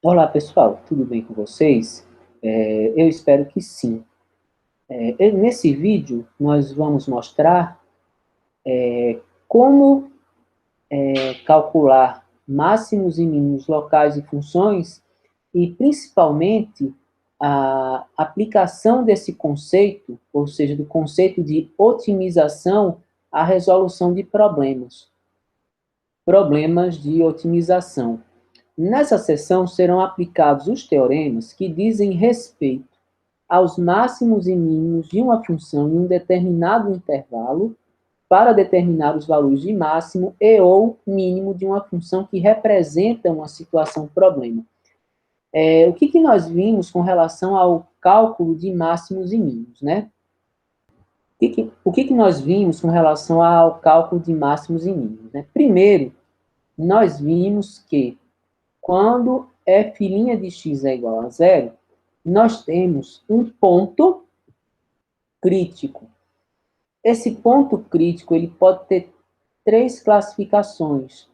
Olá, pessoal, tudo bem com vocês? Eu espero que sim. Nesse vídeo, nós vamos mostrar como calcular máximos e mínimos locais e funções e, principalmente, a aplicação desse conceito, ou seja, do conceito de otimização à resolução de problemas de otimização. Nessa sessão serão aplicados os teoremas que dizem respeito aos máximos e mínimos de uma função em um determinado intervalo para determinar os valores de máximo e ou mínimo de uma função que representa uma situação problema. O que nós vimos com relação ao cálculo de máximos e mínimos, né? O que nós vimos com relação ao cálculo de máximos e mínimos, né? Primeiro, nós vimos que quando f' de x é igual a zero, nós temos um ponto crítico. Esse ponto crítico, ele pode ter três classificações.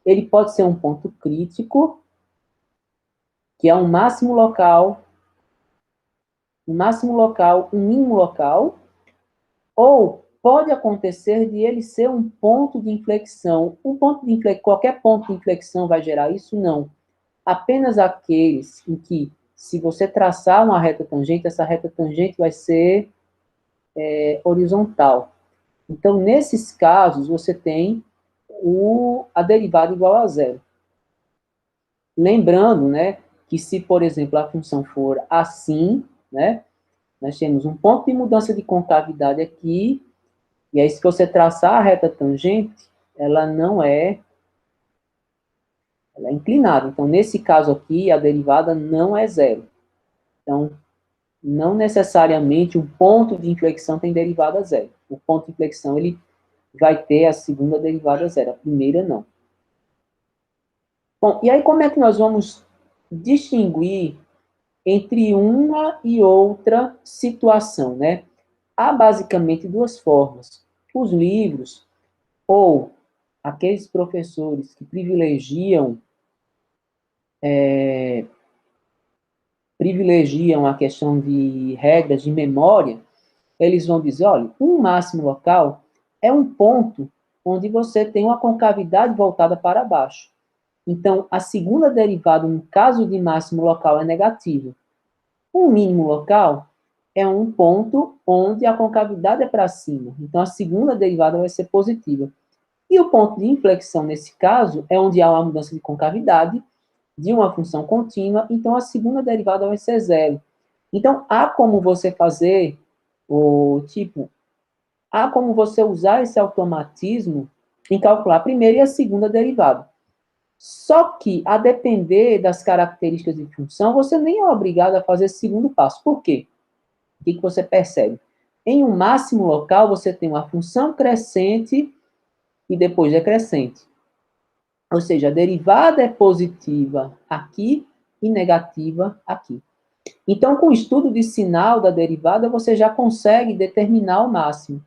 Ele pode ser um ponto crítico, que é um máximo local, um mínimo local, ou pode acontecer de ele ser um ponto de inflexão. Qualquer ponto de inflexão vai gerar isso? Não. Apenas aqueles em que, se você traçar uma reta tangente, essa reta tangente vai ser horizontal. Então, nesses casos, você tem a derivada igual a zero. Lembrando, né, que se, por exemplo, a função for assim, né, nós temos um ponto de mudança de concavidade aqui, e aí se você traçar a reta tangente, ela não é, ela é inclinada. Então, nesse caso aqui, a derivada não é zero. Então, não necessariamente um ponto de inflexão tem derivada zero. O ponto de inflexão, ele vai ter a segunda derivada zero, a primeira não. Bom, e aí como é que nós vamos distinguir entre uma e outra situação, né? Há basicamente duas formas. Os livros, ou aqueles professores que privilegiam a questão de regras de memória, eles vão dizer, olha, um máximo local é um ponto onde você tem uma concavidade voltada para baixo. Então, a segunda derivada, no caso de máximo local, é negativa. Um mínimo local é um ponto onde a concavidade é para cima. Então, a segunda derivada vai ser positiva. E o ponto de inflexão, nesse caso, é onde há uma mudança de concavidade de uma função contínua, então a segunda derivada vai ser zero. Então, há como você fazer há como você usar esse automatismo em calcular a primeira e a segunda derivada. Só que, a depender das características de função, você nem é obrigado a fazer esse segundo passo. Por quê? O que você percebe? Em um máximo local, você tem uma função crescente e depois decrescente. Ou seja, a derivada é positiva aqui e negativa aqui. Então, com o estudo de sinal da derivada, você já consegue determinar o máximo.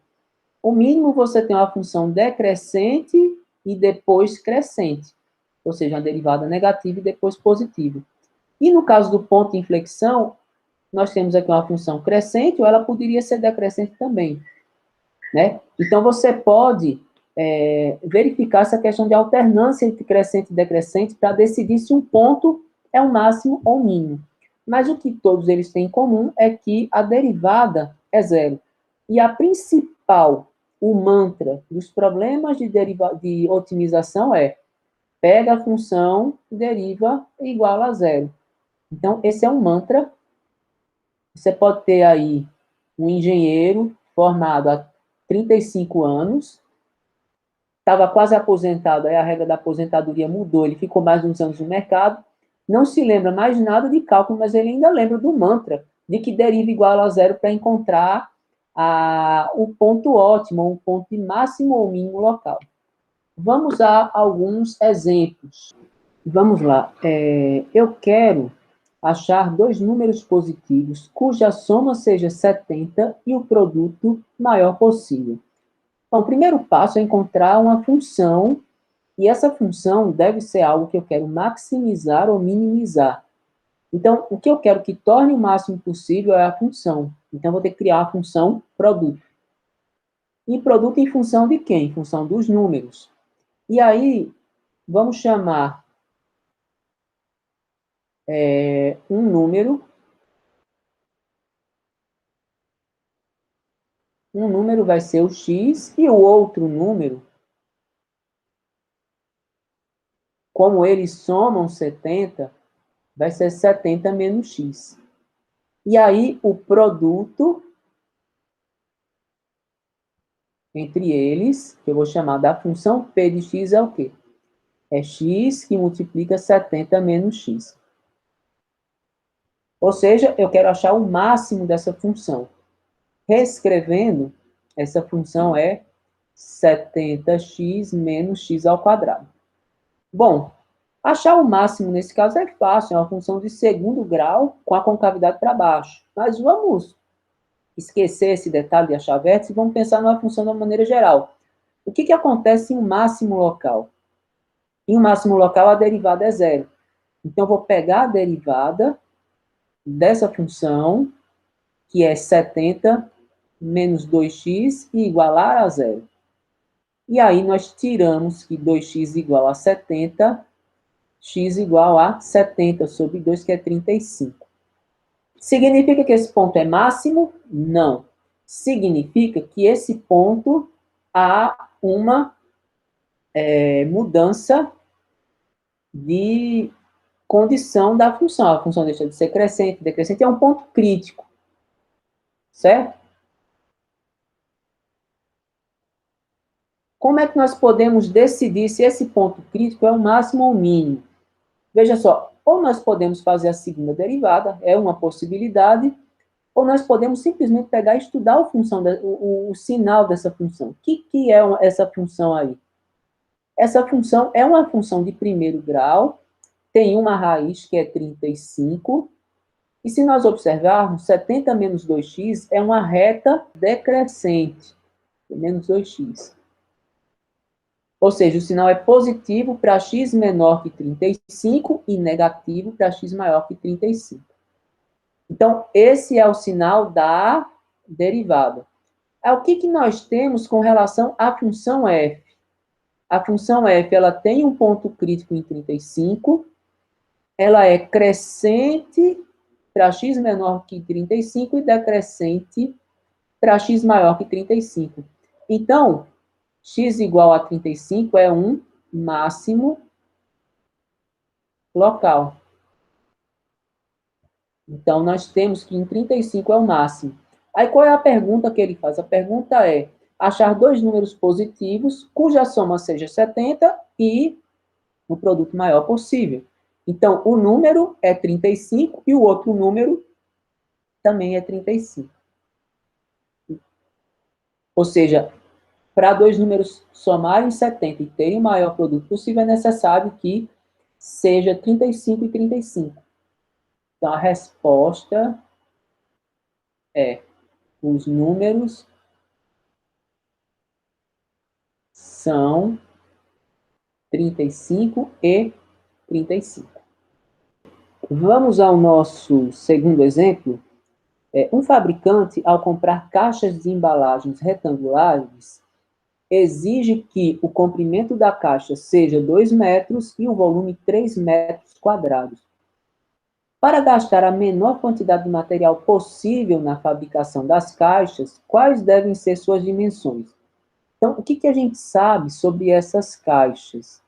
O mínimo, você tem uma função decrescente e depois crescente. Ou seja, uma derivada negativa e depois positiva. E no caso do ponto de inflexão, nós temos aqui uma função crescente, ou ela poderia ser decrescente também. Né? Então, você pode verificar essa questão de alternância entre crescente e decrescente para decidir se um ponto é o máximo ou o mínimo. Mas o que todos eles têm em comum é que a derivada é zero. E a principal, o mantra dos problemas de otimização é pega a função, deriva igual a zero. Então, esse é um mantra. Você pode ter aí um engenheiro formado há 35 anos, estava quase aposentado, aí a regra da aposentadoria mudou, ele ficou mais uns anos no mercado, não se lembra mais nada de cálculo, mas ele ainda lembra do mantra, de que deriva igual a zero para encontrar o ponto ótimo, o ponto de máximo ou mínimo local. Vamos a alguns exemplos. Vamos lá. Eu quero achar dois números positivos cuja soma seja 70 e o produto maior possível. Então, o primeiro passo é encontrar uma função, e essa função deve ser algo que eu quero maximizar ou minimizar. Então, o que eu quero que torne o máximo possível é a função. Então, eu vou ter que criar a função produto. E produto em função de quem? Em função dos números. E aí, vamos chamar um número. Um número vai ser o x e o outro número, como eles somam 70, vai ser 70 menos x. E aí, o produto entre eles, que eu vou chamar da função p de x, é o quê? É x que multiplica 70 menos x. Ou seja, eu quero achar o máximo dessa função. Reescrevendo, essa função é 70x menos x ao quadrado. Bom, achar o máximo nesse caso é fácil, é uma função de segundo grau com a concavidade para baixo. Mas vamos esquecer esse detalhe de achar vértice e vamos pensar numa função de uma maneira geral. O que acontece em um máximo local? Em um máximo local, a derivada é zero. Então, eu vou pegar a derivada dessa função, que é 70 menos 2x, e igualar a zero. E aí, nós tiramos que 2x igual a 70, x igual a 70 sobre 2, que é 35. Significa que esse ponto é máximo? Não. Significa que esse ponto há uma mudança de condição da função. A função deixa de ser crescente, decrescente, é um ponto crítico, certo? Como é que nós podemos decidir se esse ponto crítico é o máximo ou o mínimo? Veja só, ou nós podemos fazer a segunda derivada, é uma possibilidade, ou nós podemos simplesmente pegar e estudar o sinal dessa função. O que é essa função aí? Essa função é uma função de primeiro grau, tem uma raiz que é 35, e se nós observarmos, 70 menos 2x é uma reta decrescente, menos 2x. Ou seja, o sinal é positivo para x menor que 35 e negativo para x maior que 35. Então, esse é o sinal da derivada. O que nós temos com relação à função f? A função f ela tem um ponto crítico em 35, ela é crescente para x menor que 35 e decrescente para x maior que 35. Então, x igual a 35 é um máximo local. Então, nós temos que em 35 é o máximo. Aí, qual é a pergunta que ele faz? A pergunta é achar dois números positivos cuja soma seja 70 e o produto maior possível. Então, o número é 35 e o outro número também é 35. Ou seja, para dois números somarem 70 e terem o maior produto possível, é necessário que seja 35 e 35. Então, a resposta é: os números são 35 e 35. Vamos ao nosso segundo exemplo. Um fabricante, ao comprar caixas de embalagens retangulares, exige que o comprimento da caixa seja 2 metros e o volume 3 metros quadrados. Para gastar a menor quantidade de material possível na fabricação das caixas, quais devem ser suas dimensões? Então, o que a gente sabe sobre essas caixas?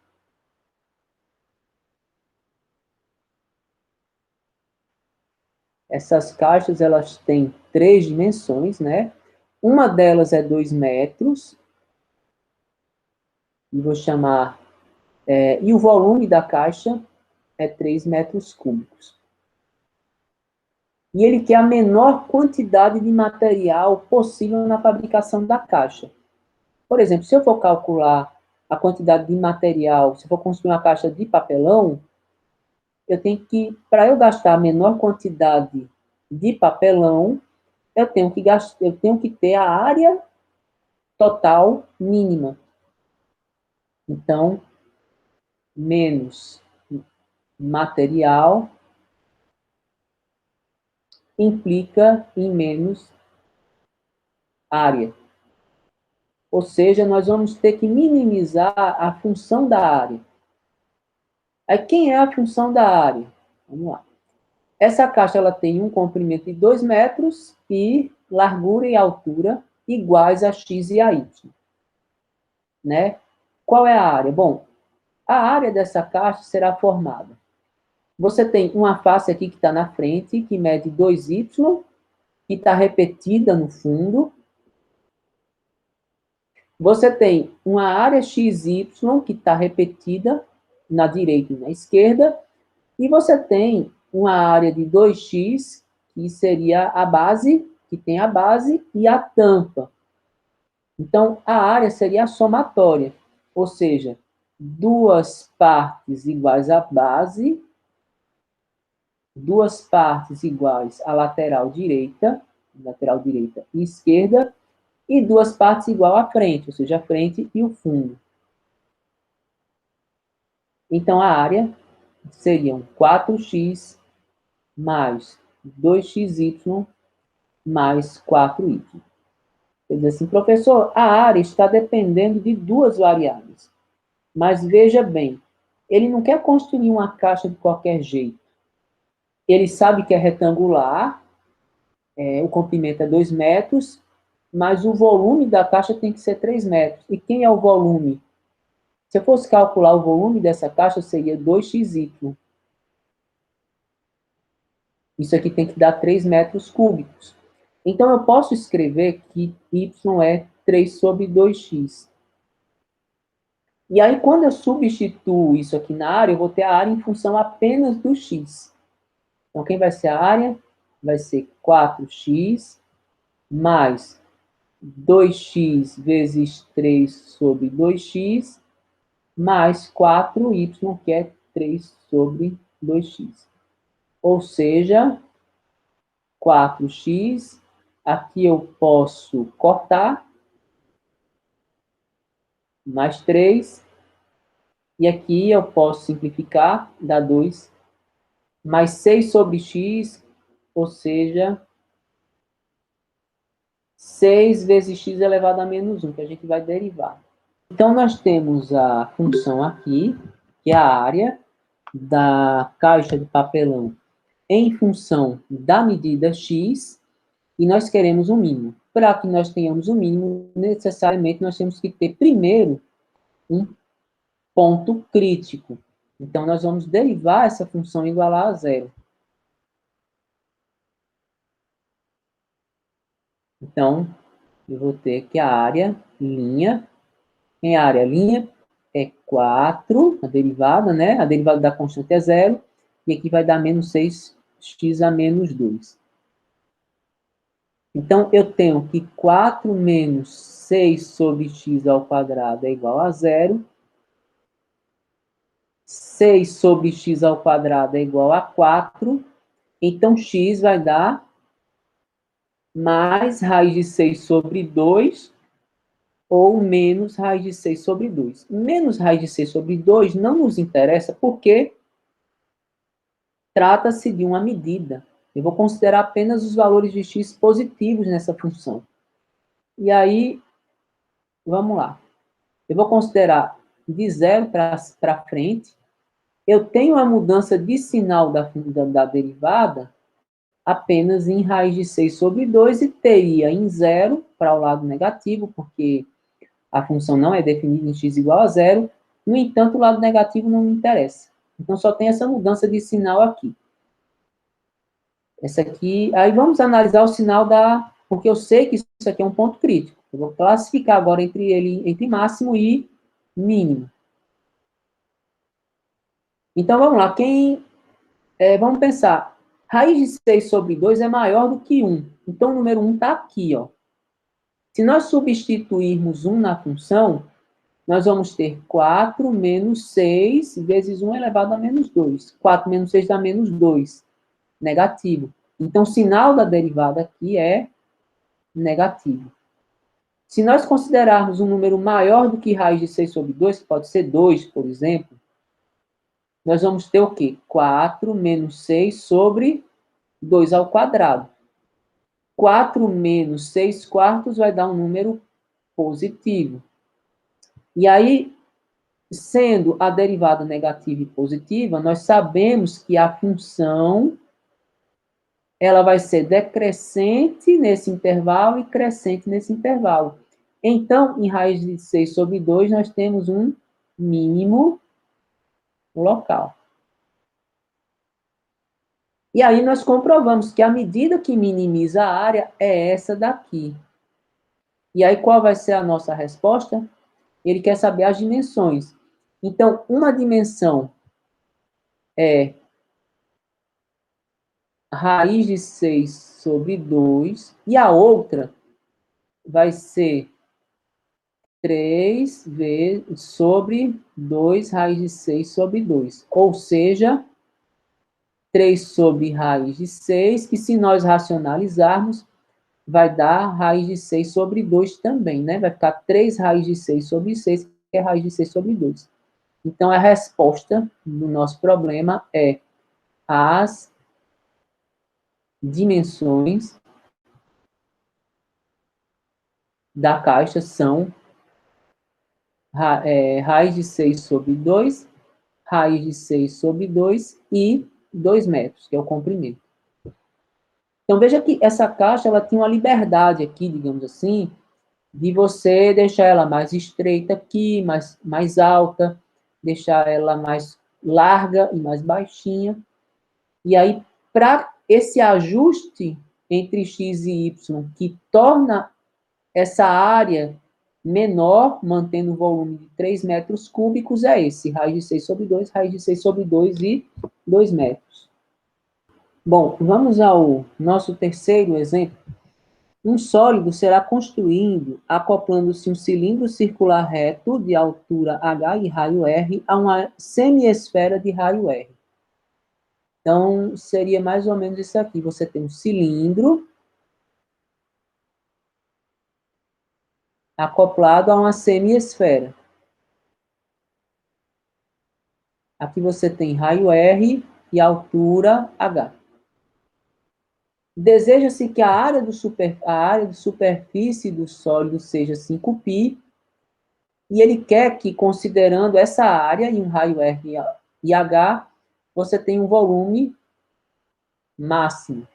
Essas caixas, elas têm 3 dimensões, né? Uma delas é 2 metros, e vou chamar... e o volume da caixa é 3 metros cúbicos. E ele quer a menor quantidade de material possível na fabricação da caixa. Por exemplo, se eu for calcular a quantidade de material, se eu for construir uma caixa de papelão, eu tenho que, para eu gastar a menor quantidade de papelão, eu tenho que ter a área total mínima. Então, menos material implica em menos área. Ou seja, nós vamos ter que minimizar a função da área. Aí, quem é a função da área? Vamos lá. Essa caixa ela tem um comprimento de 2 metros e largura e altura iguais a x e a y. Né? Qual é a área? Bom, a área dessa caixa será formada. Você tem uma face aqui que está na frente, que mede 2y, que está repetida no fundo. Você tem uma área XY, que está repetida na direita e na esquerda. E você tem uma área de 2x, que seria a base, que tem a base e a tampa. Então, a área seria a somatória, ou seja, duas partes iguais à base, duas partes iguais à lateral direita e esquerda, e duas partes igual à frente, ou seja, a frente e o fundo. Então, a área seriam 4x mais 2xy mais 4y. Quer dizer assim, professor, a área está dependendo de duas variáveis. Mas veja bem, ele não quer construir uma caixa de qualquer jeito. Ele sabe que é retangular, o comprimento é 2 metros, mas o volume da caixa tem que ser 3 metros. E quem é o volume? Se eu fosse calcular o volume dessa caixa, seria 2xy. Isso aqui tem que dar 3 metros cúbicos. Então, eu posso escrever que y é 3 sobre 2x. E aí, quando eu substituo isso aqui na área, eu vou ter a área em função apenas do x. Então, quem vai ser a área? Vai ser 4x mais 2x vezes 3 sobre 2x, mais 4y, que é 3 sobre 2x. Ou seja, 4x, aqui eu posso cortar, mais 3, e aqui eu posso simplificar, dá 2, mais 6 sobre x, ou seja, 6 vezes x elevado a menos 1, que a gente vai derivar. Então, nós temos a função aqui, que é a área da caixa de papelão em função da medida x, e nós queremos um mínimo. Para que nós tenhamos um mínimo, necessariamente nós temos que ter primeiro um ponto crítico. Então, nós vamos derivar essa função igualar a zero. Então, eu vou ter que a área, linha, em área, linha, é 4, a derivada, né? A derivada da constante é zero, e aqui vai dar menos 6x a menos 2. Então, eu tenho que 4 menos 6 sobre x ao quadrado é igual a zero. 6 sobre x ao quadrado é igual a 4. Então, x vai dar mais raiz de 6 sobre 2, ou menos raiz de 6 sobre 2. Menos raiz de 6 sobre 2 não nos interessa, porque trata-se de uma medida. Eu vou considerar apenas os valores de x positivos nessa função. E aí, vamos lá. Eu vou considerar de 0 para frente. Eu tenho a mudança de sinal da derivada apenas em raiz de 6 sobre 2 e teria em 0 para o lado negativo, porque a função não é definida em x igual a 0. No entanto, o lado negativo não me interessa. Então, só tem essa mudança de sinal aqui. Essa aqui, aí vamos analisar o sinal da, porque eu sei que isso aqui é um ponto crítico. Eu vou classificar agora entre máximo e mínimo. Então, vamos lá. Vamos pensar. Raiz de 6 sobre 2 é maior do que 1. Então, o número 1 está aqui, ó. Se nós substituirmos 1 na função, nós vamos ter 4 menos 6 vezes 1 elevado a menos 2. 4 menos 6 dá menos 2. Negativo. Então, o sinal da derivada aqui é negativo. Se nós considerarmos um número maior do que raiz de 6 sobre 2, que pode ser 2, por exemplo, nós vamos ter o quê? 4 menos 6 sobre 2 ao quadrado. 4 menos 6 quartos vai dar um número positivo. E aí, sendo a derivada negativa e positiva, nós sabemos que a função ela vai ser decrescente nesse intervalo e crescente nesse intervalo. Então, em raiz de 6 sobre 2, nós temos um mínimo local. E aí nós comprovamos que a medida que minimiza a área é essa daqui. E aí qual vai ser a nossa resposta? Ele quer saber as dimensões. Então, uma dimensão é raiz de 6 sobre 2, e a outra vai ser 3 vezes sobre 2 raiz de 6 sobre 2. Ou seja, 3 sobre raiz de 6, que se nós racionalizarmos, vai dar raiz de 6 sobre 2 também, né? Vai ficar 3 raiz de 6 sobre 6, que é raiz de 6 sobre 2. Então, a resposta do nosso problema é as dimensões da caixa são raiz de 6 sobre 2, raiz de 6 sobre 2 e 2 metros, que é o comprimento. Então, veja que essa caixa, ela tem uma liberdade aqui, digamos assim, de você deixar ela mais estreita aqui, mais alta, deixar ela mais larga e mais baixinha. E aí, para esse ajuste entre x e y, que torna essa área menor, mantendo o volume de 3 metros cúbicos, é esse, raiz de 6 sobre 2, raiz de 6 sobre 2 e 2 metros. Bom, vamos ao nosso terceiro exemplo. Um sólido será construído acoplando-se um cilindro circular reto de altura h e raio r a uma semiesfera de raio r. Então, seria mais ou menos isso aqui. Você tem um cilindro acoplado a uma semiesfera. Aqui você tem raio r e altura h. Deseja-se que a área de superfície do sólido seja 5π, e ele quer que, considerando essa área e um raio R e H, você tem um volume máximo.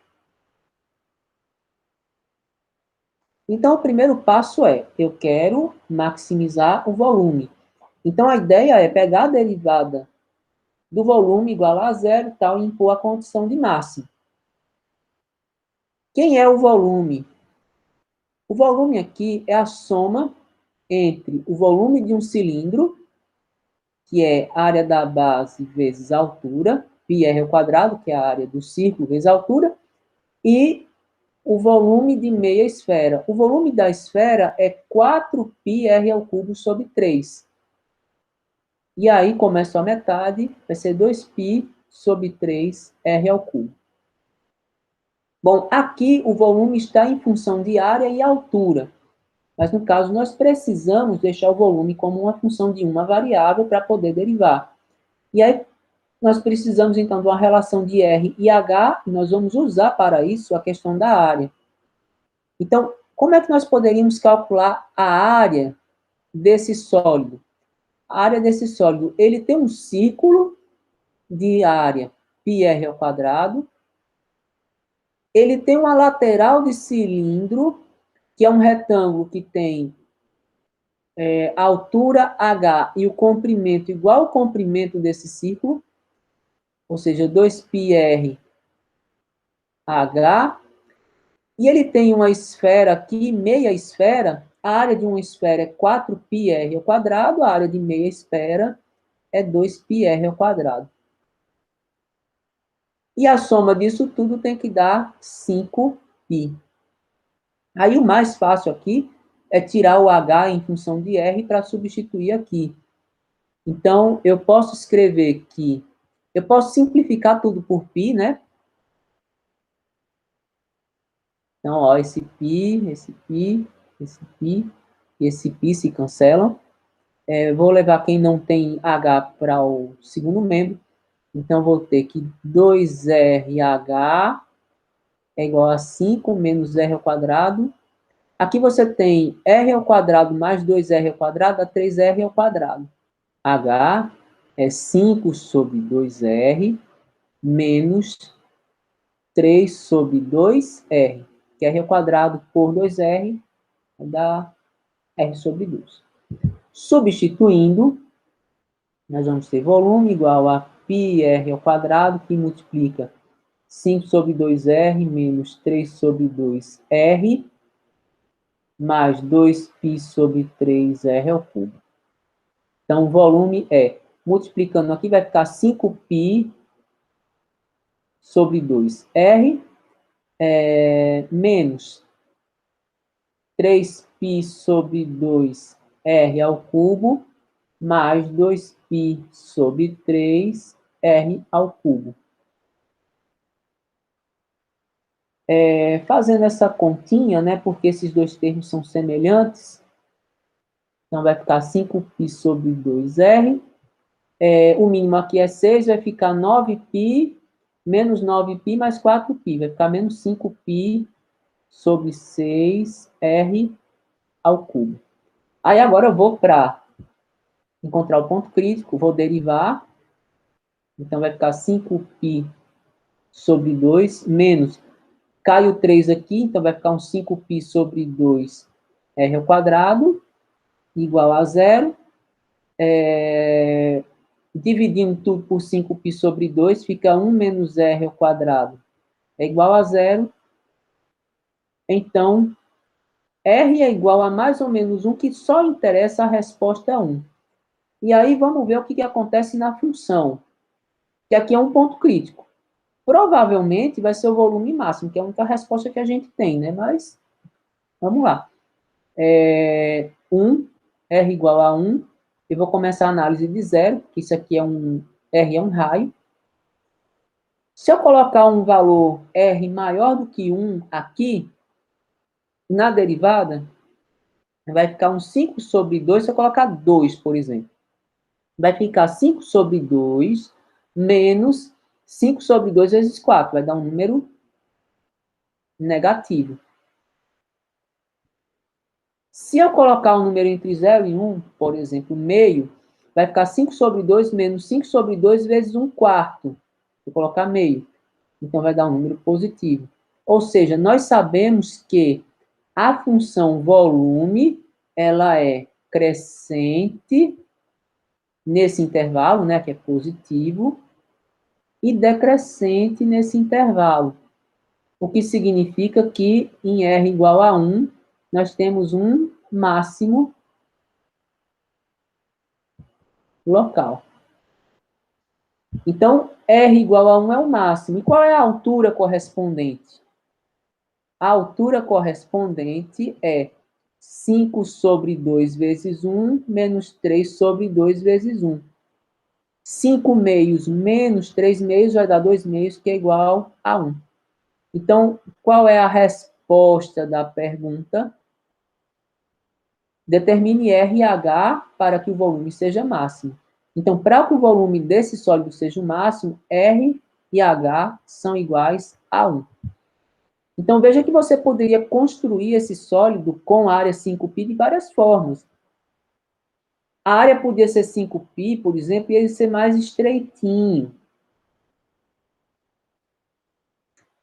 Então, o primeiro passo é, eu quero maximizar o volume. Então, a ideia é pegar a derivada do volume igual a zero e tal, e impor a condição de máximo. Quem é o volume? O volume aqui é a soma entre o volume de um cilindro, que é a área da base vezes a altura, πr ao quadrado, que é a área do círculo vezes a altura, e o volume de meia esfera. O volume da esfera é 4πr ao cubo sobre 3. E aí, como é só metade, vai ser 2π sobre 3r ao cubo. Bom, aqui o volume está em função de área e altura. Mas, no caso, nós precisamos deixar o volume como uma função de uma variável para poder derivar. E aí, nós precisamos, então, de uma relação de R e H, e nós vamos usar para isso a questão da área. Então, como é que nós poderíamos calcular a área desse sólido? A área desse sólido, ele tem um círculo de área πr ao quadrado, ele tem uma lateral de cilindro, que é um retângulo que tem a altura h e o comprimento igual ao comprimento desse círculo, ou seja, 2πr h, e ele tem uma esfera aqui, meia esfera. A área de uma esfera é 4πr ao quadrado, a área de meia esfera é 2πr ao quadrado. E a soma disso tudo tem que dar 5π. Aí o mais fácil aqui é tirar o h em função de r para substituir aqui. Então, eu posso escrever que... Eu posso simplificar tudo por π, né? Então, ó, esse π, esse π, esse π e esse π se cancelam. Vou levar quem não tem h para o segundo membro. Então, vou ter que 2RH é igual a 5 menos r ao quadrado. Aqui você tem r ao quadrado mais 2r ao quadrado, dá 3r ao quadrado. H é 5 sobre 2r menos 3 sobre 2r, que é r ao quadrado por 2r, dá r sobre 2. Substituindo, nós vamos ter volume igual a πr ao quadrado, que multiplica 5 sobre 2r menos 3 sobre 2r, mais 2π sobre 3r ao cubo. Então, o volume é, multiplicando aqui, vai ficar 5π sobre 2r, menos 3π sobre 2r ao cubo, mais 2π sobre 3r ao cubo. Fazendo essa continha, né, porque esses dois termos são semelhantes, então vai ficar 5π sobre 2r, o mínimo aqui é 6, vai ficar 9π, menos 9π mais 4π, vai ficar menos 5π sobre 6r ao cubo. Aí agora eu vou para encontrar o ponto crítico, vou derivar, então vai ficar 5π sobre 2, menos, cai o 3 aqui, então vai ficar um 5π sobre 2r ao quadrado, igual a 0. Dividindo tudo por 5π sobre 2, fica 1 menos r ao quadrado é igual a 0. Então, r é igual a mais ou menos 1, que só interessa a resposta 1. E aí, vamos ver o que acontece na função, que aqui é um ponto crítico. Provavelmente vai ser o volume máximo, que é a única resposta que a gente tem, né? Mas, vamos lá. 1, r igual a 1. Eu vou começar a análise de 0, que isso aqui R é um raio. Se eu colocar um valor R maior do que 1 aqui, na derivada, vai ficar um 5 sobre 2, se eu colocar 2, por exemplo. Vai ficar 5 sobre 2 menos 5 sobre 2 vezes 4. Vai dar um número negativo. Se eu colocar um número entre 0 e 1, por exemplo, meio, vai ficar 5 sobre 2 menos 5 sobre 2 vezes 1 quarto. Vou colocar meio. Então, vai dar um número positivo. Ou seja, nós sabemos que a função volume, ela é crescente nesse intervalo, né, que é positivo, e decrescente nesse intervalo. O que significa que em R igual a 1, nós temos um máximo local. Então, R igual a 1 é o máximo. E qual é a altura correspondente? A altura correspondente é 5 sobre 2 vezes 1, menos 3 sobre 2 vezes 1. 5 meios menos 3 meios vai dar 2 meios, que é igual a 1. Então, qual é a resposta da pergunta? Determine R e H para que o volume seja máximo. Então, para que o volume desse sólido seja o máximo, R e H são iguais a 1. Então, veja que você poderia construir esse sólido com área 5π de várias formas. A área podia ser 5π, por exemplo, e ele ser mais estreitinho.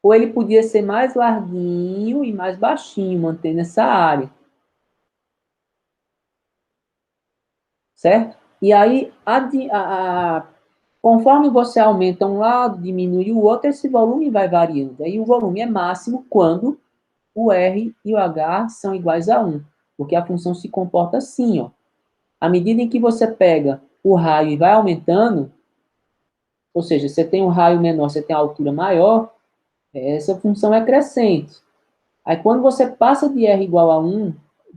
Ou ele podia ser mais larguinho e mais baixinho, mantendo essa área. Certo? E aí, conforme você aumenta um lado, diminui o outro, esse volume vai variando. Aí o volume é máximo quando o R e o H são iguais a 1, porque a função se comporta assim, ó. À medida em que você pega o raio e vai aumentando, ou seja, você tem um raio menor, você tem a altura maior, essa função é crescente. Aí quando você passa de R igual a 1,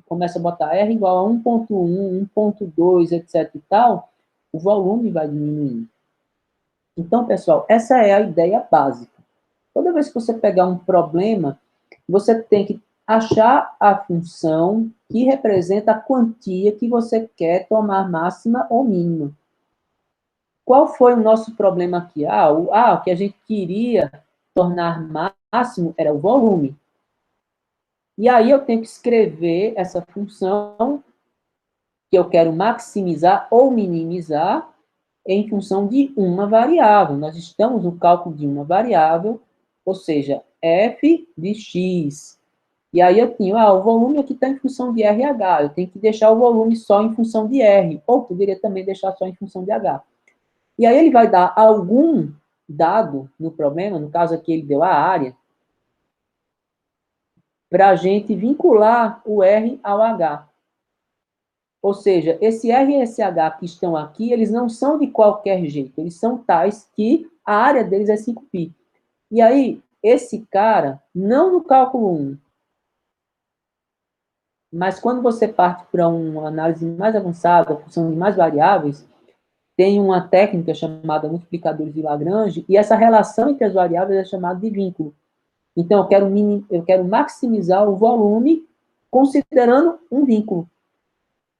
começa a botar R igual a 1.1, 1.2, etc e tal, o volume vai diminuindo. Então, pessoal, essa é a ideia básica. Toda vez que você pegar um problema, você tem que achar a função que representa a quantia que você quer tomar máxima ou mínima. Qual foi o nosso problema aqui? O que a gente queria tornar máximo era o volume. E aí eu tenho que escrever essa função que eu quero maximizar ou minimizar em função de uma variável. Nós estamos no cálculo de uma variável, ou seja, f de x. E aí eu tenho, o volume aqui está em função de RH, eu tenho que deixar o volume só em função de R, ou poderia também deixar só em função de H. E aí ele vai dar algum dado no problema, no caso aqui ele deu a área, para a gente vincular o R ao H. Ou seja, esse R e esse H que estão aqui, eles não são de qualquer jeito, eles são tais que a área deles é 5π. E aí, esse cara, não no cálculo 1, mas quando você parte para uma análise mais avançada, função de mais variáveis, tem uma técnica chamada multiplicadores de Lagrange, e essa relação entre as variáveis é chamada de vínculo. Então, eu quero maximizar o volume considerando um vínculo.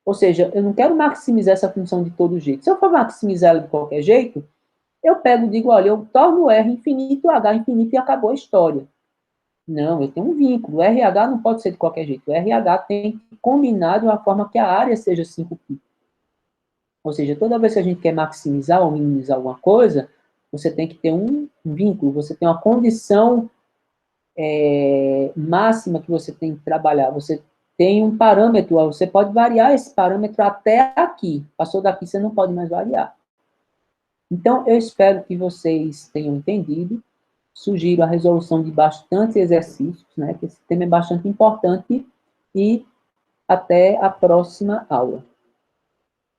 Ou seja, eu não quero maximizar essa função de todo jeito. Se eu for maximizar ela de qualquer jeito, eu pego e digo, olha, eu torno o R infinito, o H infinito e acabou a história. Não, eu tenho um vínculo. O RH não pode ser de qualquer jeito. O RH tem que combinar de uma forma que a área seja 5π. Ou seja, toda vez que a gente quer maximizar ou minimizar alguma coisa, você tem que ter um vínculo, você tem uma condição máxima que você tem que trabalhar. Você tem um parâmetro, você pode variar esse parâmetro até aqui. Passou daqui, você não pode mais variar. Então, eu espero que vocês tenham entendido. Sugiro a resolução de bastantes exercícios, né, que esse tema é bastante importante, e até a próxima aula.